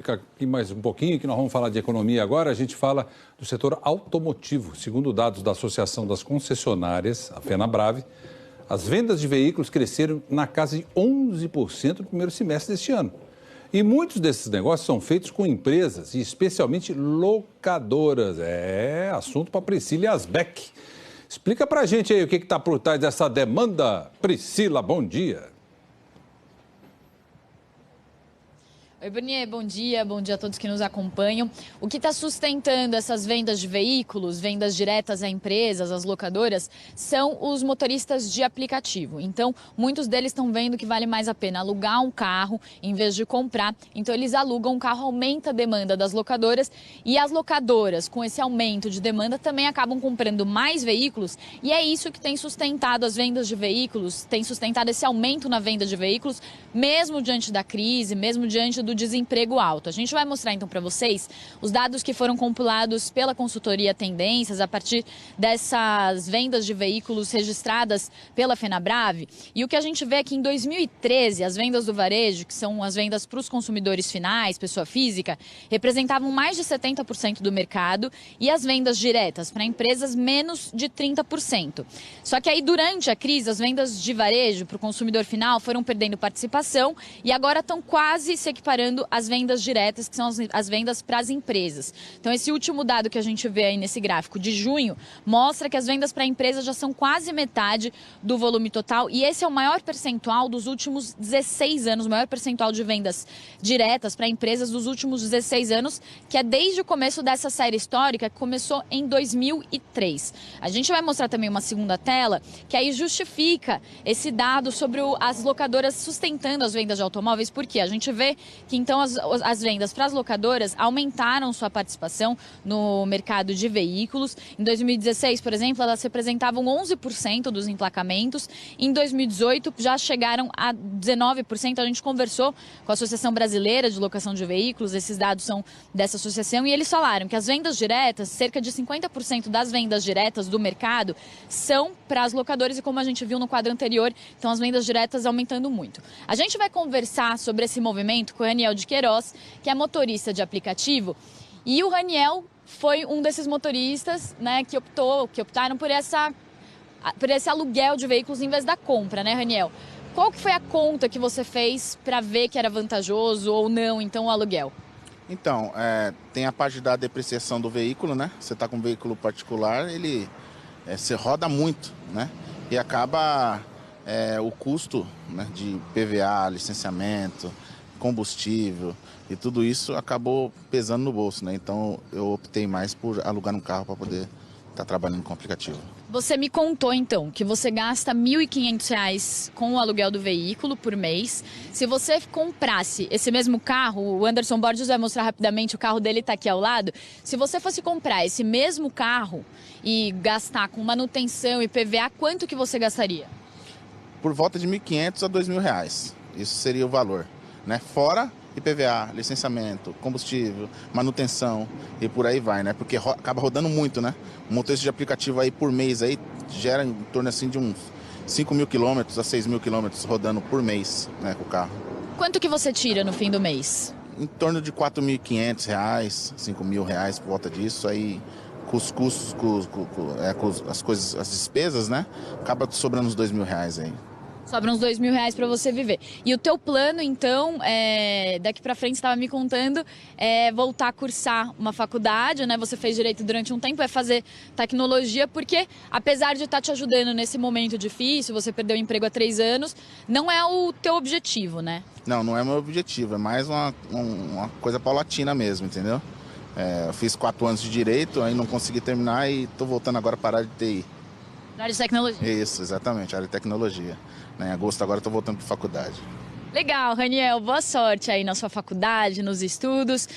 Fica aqui mais um pouquinho, que nós vamos falar de economia agora. A gente fala do setor automotivo. Segundo dados da Associação das Concessionárias, a FenaBrave, as vendas de veículos cresceram na casa de 11% no primeiro semestre deste ano. E muitos desses negócios são feitos com empresas, e especialmente locadoras. É assunto para Priscila Asbeck. Explica para a gente aí o que está por trás dessa demanda. Priscila, bom dia. Oi, Bernier, bom dia a todos que nos acompanham. O que está sustentando essas vendas de veículos, vendas diretas a empresas, às locadoras, são os motoristas de aplicativo. Então, muitos deles estão vendo que vale mais a pena alugar um carro em vez de comprar. Então, eles alugam um carro, aumenta a demanda das locadoras e as locadoras, com esse aumento de demanda, também acabam comprando mais veículos e é isso que tem sustentado as vendas de veículos, tem sustentado esse aumento na venda de veículos, mesmo diante da crise, mesmo diante do desemprego alto. A gente vai mostrar então para vocês os dados que foram compilados pela consultoria Tendências a partir dessas vendas de veículos registradas pela FenaBrave. E o que a gente vê é que em 2013 as vendas do varejo, que são as vendas para os consumidores finais, pessoa física, representavam mais de 70% do mercado e as vendas diretas para empresas menos de 30%. Só que aí durante a crise as vendas de varejo para o consumidor final foram perdendo participação e agora estão quase se equiparando as vendas diretas, que são as vendas para as empresas. Então, esse último dado que a gente vê aí nesse gráfico de junho mostra que as vendas para a empresa já são quase metade do volume total e esse é o maior percentual dos últimos 16 anos, o maior percentual de vendas diretas para empresas dos últimos 16 anos, que é desde o começo dessa série histórica, que começou em 2003. A gente vai mostrar também uma segunda tela, que aí justifica esse dado sobre as locadoras sustentando as vendas de automóveis, porque a gente vê que então as vendas para as locadoras aumentaram sua participação no mercado de veículos. Em 2016, por exemplo, elas representavam 11% dos emplacamentos. Em 2018, já chegaram a 19%. A gente conversou com a Associação Brasileira de Locação de Veículos, esses dados são dessa associação, e eles falaram que as vendas diretas, cerca de 50% das vendas diretas do mercado, são para as locadoras e como a gente viu no quadro anterior, então as vendas diretas aumentando muito. A gente vai conversar sobre esse movimento com o Raniel de Queiroz, que é motorista de aplicativo, e o Raniel foi um desses motoristas, né, que optaram por esse aluguel de veículos em vez da compra, né, Raniel? Qual que foi a conta que você fez para ver que era vantajoso ou não, então, o aluguel? Então, tem a parte da depreciação do veículo, né? Você está com um veículo particular, ele se roda muito, né? E acaba o custo, né, de PVA, licenciamento, combustível e tudo isso acabou pesando no bolso, né? Então eu optei mais por alugar um carro para poder estar trabalhando com o aplicativo. Você me contou então que você gasta R$ 1.500 com o aluguel do veículo por mês. Se você comprasse esse mesmo carro, o Anderson Borges vai mostrar rapidamente, o carro dele está aqui ao lado. Se você fosse comprar esse mesmo carro e gastar com manutenção e PVA, quanto que você gastaria? Por volta de R$ 1.500 a R$ 2.000. Isso seria o valor, né? Fora IPVA, licenciamento, combustível, manutenção e por aí vai, né? Porque acaba rodando muito, né? Um motorista de aplicativo aí por mês aí gera em torno assim de uns 5.000 quilômetros a 6.000 quilômetros rodando por mês, né, com o carro. Quanto que você tira no fim do mês? Em torno de R$ 4.500, R$ 5.000 por volta disso, aí com os custos, com as coisas, as despesas, né? Acaba sobrando uns R$ 2.000 aí. Sobra uns R$ 2.000 para você viver. E o teu plano, então, daqui para frente, você estava me contando, é voltar a cursar uma faculdade, né? Você fez direito durante um tempo, é fazer tecnologia, porque apesar de estar te ajudando nesse momento difícil, você perdeu o emprego há 3 anos, não é o teu objetivo, né? Não, não é meu objetivo, é mais uma coisa paulatina mesmo, entendeu? Eu fiz 4 anos de direito, aí não consegui terminar e estou voltando agora para a área de TI. Na área de tecnologia? Isso, exatamente, área de tecnologia. Em agosto agora estou voltando para a faculdade. Legal, Raniel, boa sorte aí na sua faculdade, nos estudos.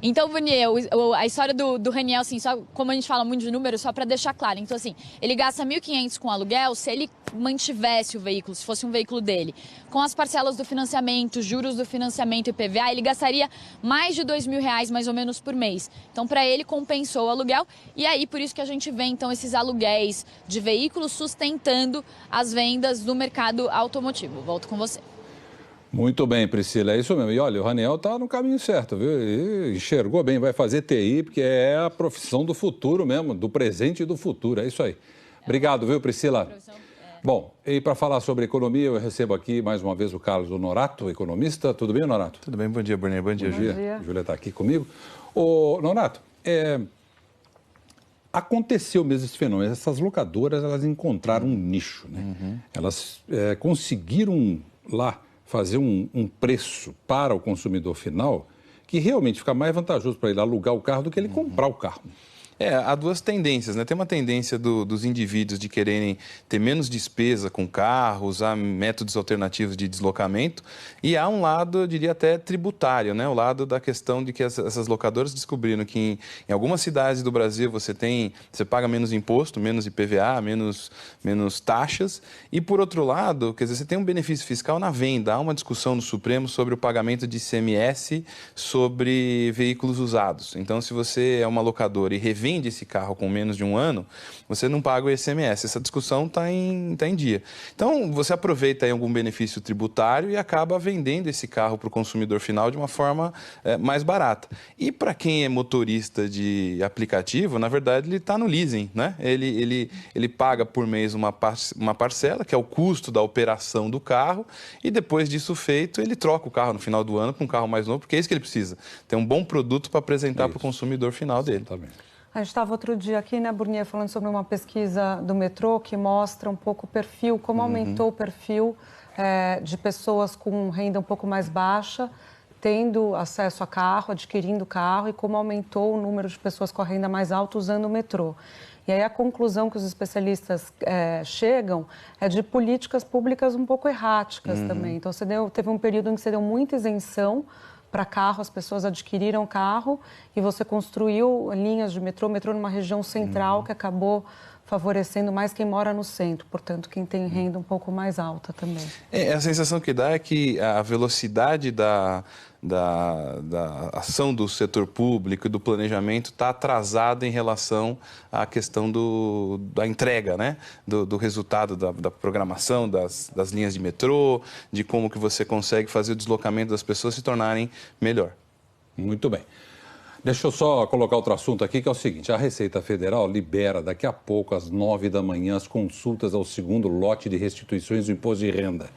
Então, Raniel, a história do Raniel, assim, só como a gente fala muito de números, só para deixar claro. Então, assim, ele gasta R$ 1.500 com aluguel se ele mantivesse o veículo, se fosse um veículo dele. Com as parcelas do financiamento, juros do financiamento e PVA, ele gastaria mais de R$ 2.000 mais ou menos por mês. Então, para ele, compensou o aluguel. E aí, por isso que a gente vê, então, esses aluguéis de veículos sustentando as vendas do mercado automotivo. Volto com você. Muito bem, Priscila, é isso mesmo. E olha, o Raniel está no caminho certo, viu? Ele enxergou bem, vai fazer TI, porque é a profissão do futuro mesmo, do presente e do futuro, é isso aí. Obrigado, viu, Priscila? Bom, e para falar sobre economia, eu recebo aqui mais uma vez o Carlos Honorato, economista. Tudo bem, Honorato? Tudo bem, bom dia, Brunet, bom dia. Bom dia. A Júlia está aqui comigo. Ô, Honorato, aconteceu mesmo esse fenômeno. Essas locadoras, elas encontraram um nicho, né? Elas conseguiram lá fazer um preço para o consumidor final que realmente fica mais vantajoso para ele alugar o carro do que ele comprar o carro. Há duas tendências, né? Tem uma tendência dos indivíduos de quererem ter menos despesa com carro, usar métodos alternativos de deslocamento, e há um lado, eu diria até tributário, né? O lado da questão de que essas locadoras descobriram que em algumas cidades do Brasil você paga menos imposto, menos IPVA, menos taxas, e por outro lado, quer dizer, você tem um benefício fiscal na venda. Há uma discussão no Supremo sobre o pagamento de ICMS sobre veículos usados. Então, se você é uma locadora e revende esse carro com menos de um ano, você não paga o ICMS. Essa discussão está em dia. Então, você aproveita aí algum benefício tributário e acaba vendendo esse carro para o consumidor final de uma forma mais barata. E para quem é motorista de aplicativo, na verdade, ele está no leasing, né? Ele paga por mês uma parcela, que é o custo da operação do carro, e depois disso feito, ele troca o carro no final do ano para um carro mais novo, porque é isso que ele precisa. Ter um bom produto para apresentar para o consumidor final dele. A gente estava outro dia aqui, né, Burnier, falando sobre uma pesquisa do metrô que mostra um pouco o perfil, como aumentou o perfil de pessoas com renda um pouco mais baixa, tendo acesso a carro, adquirindo carro, e como aumentou o número de pessoas com a renda mais alta usando o metrô. E aí a conclusão que os especialistas chegam é de políticas públicas um pouco erráticas também. Então, teve um período em que você deu muita isenção para carro, as pessoas adquiriram carro e você construiu linhas de metrô numa região central que acabou favorecendo mais quem mora no centro, portanto, quem tem renda um pouco mais alta também. A sensação que dá é que a velocidade da ação do setor público e do planejamento está atrasada em relação à questão da entrega, né? Do resultado da programação das linhas de metrô, de como que você consegue fazer o deslocamento das pessoas se tornarem melhor. Muito bem. Deixa eu só colocar outro assunto aqui, que é o seguinte: a Receita Federal libera daqui a pouco, às 9 da manhã, as consultas ao segundo lote de restituições do imposto de renda.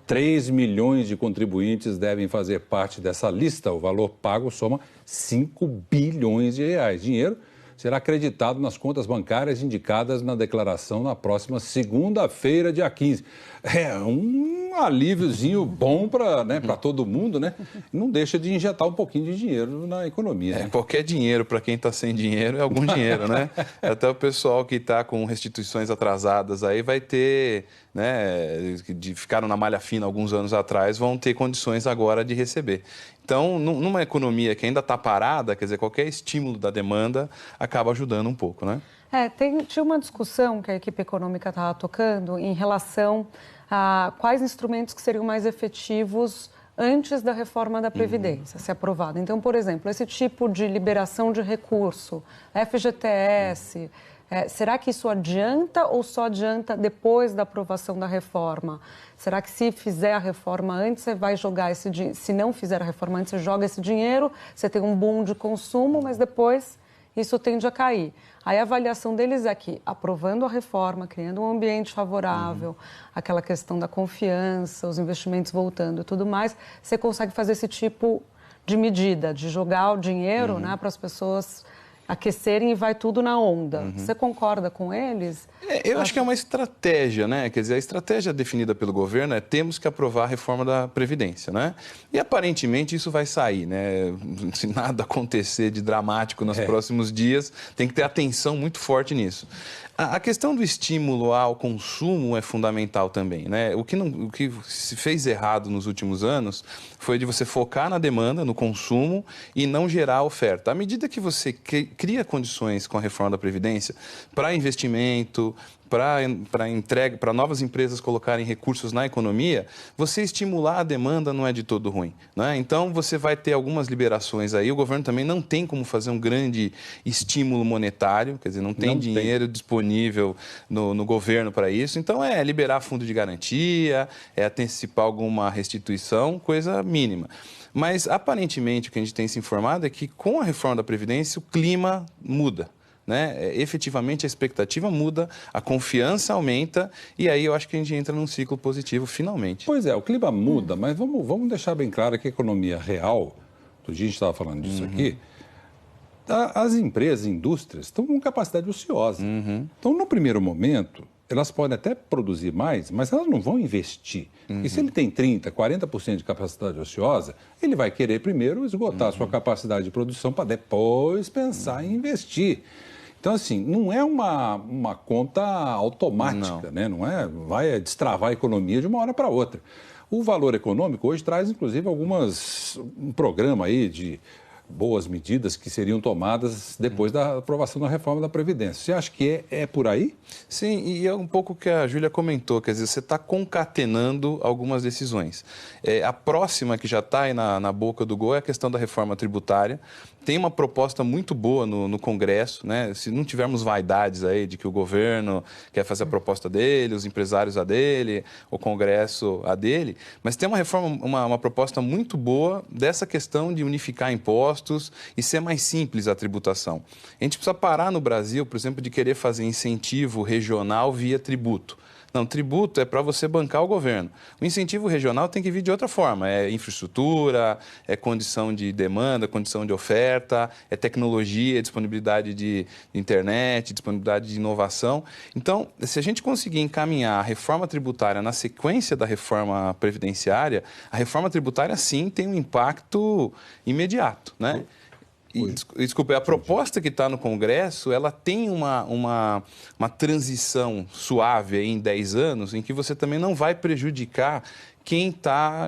3 milhões de contribuintes devem fazer parte dessa lista. O valor pago soma 5 bilhões de reais. Dinheiro será acreditado nas contas bancárias indicadas na declaração na próxima segunda-feira, dia 15. É um alíviozinho bom para todo mundo, né? Não deixa de injetar um pouquinho de dinheiro na economia. Né? Qualquer dinheiro para quem está sem dinheiro é algum dinheiro, né? Até o pessoal que está com restituições atrasadas aí vai ter, né, ficaram na malha fina alguns anos atrás, vão ter condições agora de receber. Então, numa economia que ainda está parada, quer dizer, qualquer estímulo da demanda acaba ajudando um pouco, né? Tinha uma discussão que a equipe econômica estava tocando em relação a quais instrumentos que seriam mais efetivos antes da reforma da Previdência ser aprovada. Então, por exemplo, esse tipo de liberação de recurso, FGTS, será que isso adianta ou só adianta depois da aprovação da reforma? Será que se fizer a reforma antes, você vai jogar esse dinheiro? Se não fizer a reforma antes, você joga esse dinheiro, você tem um boom de consumo, mas depois isso tende a cair. Aí a avaliação deles é que, aprovando a reforma, criando um ambiente favorável, aquela questão da confiança, os investimentos voltando e tudo mais, você consegue fazer esse tipo de medida, de jogar o dinheiro, né, para as pessoas aquecerem e vai tudo na onda. Você concorda com eles? Eu acho que é uma estratégia, né? Quer dizer, a estratégia definida pelo governo é temos que aprovar a reforma da Previdência, né? E aparentemente isso vai sair, né? Se nada acontecer de dramático nos próximos dias, tem que ter atenção muito forte nisso. A questão do estímulo ao consumo é fundamental também, né? O que se fez errado nos últimos anos foi de você focar na demanda, no consumo e não gerar oferta. À medida que você cria condições com a reforma da Previdência para investimento, para novas empresas colocarem recursos na economia, você estimular a demanda não é de todo ruim, né? Então, você vai ter algumas liberações aí. O governo também não tem como fazer um grande estímulo monetário, quer dizer, não tem dinheiro disponível no governo para isso. Então, é liberar fundo de garantia, é antecipar alguma restituição, coisa mínima. Mas, aparentemente, o que a gente tem se informado é que, com a reforma da Previdência, o clima muda. Né? Efetivamente, a expectativa muda, a confiança aumenta e aí eu acho que a gente entra num ciclo positivo, finalmente. Pois é, o clima muda, mas vamos deixar bem claro que a economia real, outro dia a gente estava falando disso aqui, as empresas, indústrias, estão com capacidade ociosa. Então, no primeiro momento, elas podem até produzir mais, mas elas não vão investir. E se ele tem 30%, 40% de capacidade ociosa, ele vai querer primeiro esgotar a sua capacidade de produção para depois pensar em investir. Então, assim, não é uma conta automática, né? Não é, vai destravar a economia de uma hora para outra. O valor econômico hoje traz, inclusive, um programa aí de boas medidas que seriam tomadas depois da aprovação da reforma da Previdência. Você acha que é por aí? Sim, e é um pouco o que a Júlia comentou, quer dizer, você está concatenando algumas decisões. A próxima que já está aí na boca do gol é a questão da reforma tributária. Tem uma proposta muito boa no Congresso, né? Se não tivermos vaidades aí de que o governo quer fazer a proposta dele, os empresários a dele, o Congresso a dele, mas tem uma reforma, uma proposta muito boa dessa questão de unificar impostos e ser mais simples a tributação. A gente precisa parar no Brasil, por exemplo, de querer fazer incentivo regional via tributo. Não, tributo é para você bancar o governo. O incentivo regional tem que vir de outra forma. É infraestrutura, é condição de demanda, condição de oferta, é tecnologia, disponibilidade de internet, disponibilidade de inovação. Então, se a gente conseguir encaminhar a reforma tributária na sequência da reforma previdenciária, a reforma tributária, sim, tem um impacto imediato, né? Desculpe, a proposta que está no Congresso, ela tem uma transição suave aí em 10 anos, em que você também não vai prejudicar quem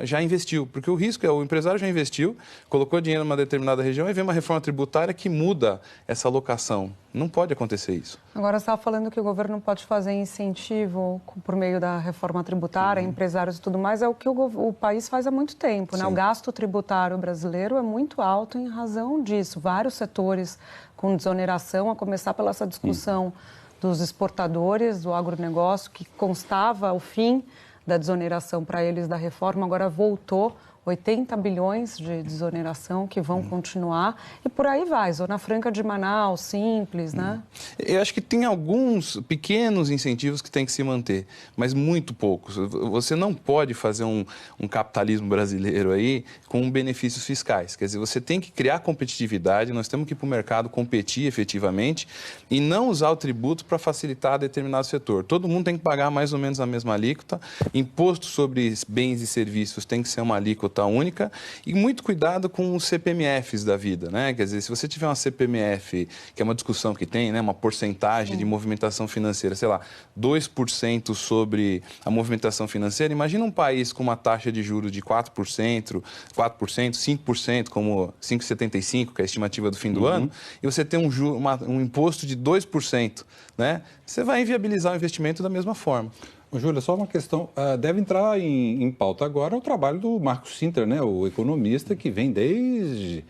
já investiu. Porque o risco é o empresário já investiu, colocou dinheiro numa determinada região e vem uma reforma tributária que muda essa alocação. Não pode acontecer isso. Agora, você estava falando que o governo não pode fazer incentivo por meio da reforma tributária, empresários e tudo mais, é o que o país faz há muito tempo, né? O gasto tributário brasileiro é muito alto em razão disso. Vários setores com desoneração, a começar pela essa discussão dos exportadores, do agronegócio, que constava o fim da desoneração para eles da reforma, agora voltou 80 bilhões de desoneração que vão continuar e por aí vai, Zona Franca de Manaus, Simples, né? Eu acho que tem alguns pequenos incentivos que tem que se manter, mas muito poucos. Você não pode fazer um capitalismo brasileiro aí com benefícios fiscais. Quer dizer, você tem que criar competitividade, nós temos que ir para o mercado competir efetivamente e não usar o tributo para facilitar determinado setor. Todo mundo tem que pagar mais ou menos a mesma alíquota, imposto sobre bens e serviços tem que ser uma alíquota única e muito cuidado com os CPMFs da vida, né? Quer dizer, se você tiver uma CPMF, que é uma discussão que tem, né? Uma porcentagem de movimentação financeira, sei lá, 2% sobre a movimentação financeira, imagina um país com uma taxa de juros de 4%, 5%, como 5,75%, que é a estimativa do fim do ano, e você tem um imposto de 2%, né? Você vai inviabilizar o investimento da mesma forma. Ô, Júlia, só uma questão. Deve entrar em pauta agora o trabalho do Marcos Sintra, né? O economista que vem desde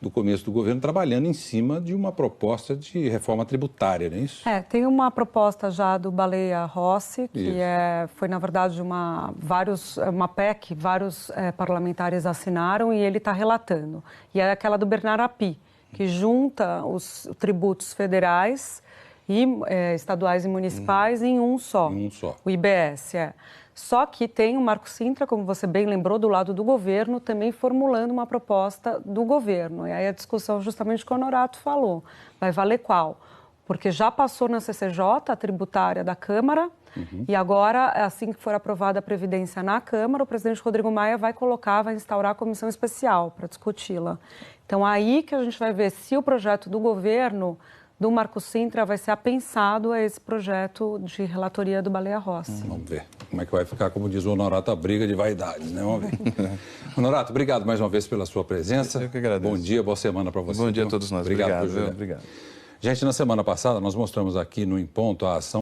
o começo do governo trabalhando em cima de uma proposta de reforma tributária, não é isso? Tem uma proposta já do Baleia Rossi, que foi, na verdade, uma PEC, vários parlamentares assinaram e ele está relatando. E é aquela do Bernardo Api, que junta os tributos federais e estaduais e municipais em um só. Em um só. O IBS, Só que tem o Marcos Sintra, como você bem lembrou, do lado do governo, também formulando uma proposta do governo. E aí a discussão justamente que o Honorato falou. Vai valer qual? Porque já passou na CCJ, a tributária da Câmara, e agora, assim que for aprovada a Previdência na Câmara, o presidente Rodrigo Maia vai instaurar a comissão especial para discuti-la. Então, aí que a gente vai ver se o projeto do governo do Marcos Sintra vai ser apensado a esse projeto de relatoria do Baleia Rossi. Vamos ver como é que vai ficar, como diz o Honorato, a briga de vaidades, né? Vamos ver. Honorato, obrigado mais uma vez pela sua presença. Eu que agradeço. Bom dia, boa semana para você. Bom dia a todos nós. Obrigado. Obrigado. Gente, na semana passada nós mostramos aqui no Em Ponto a ação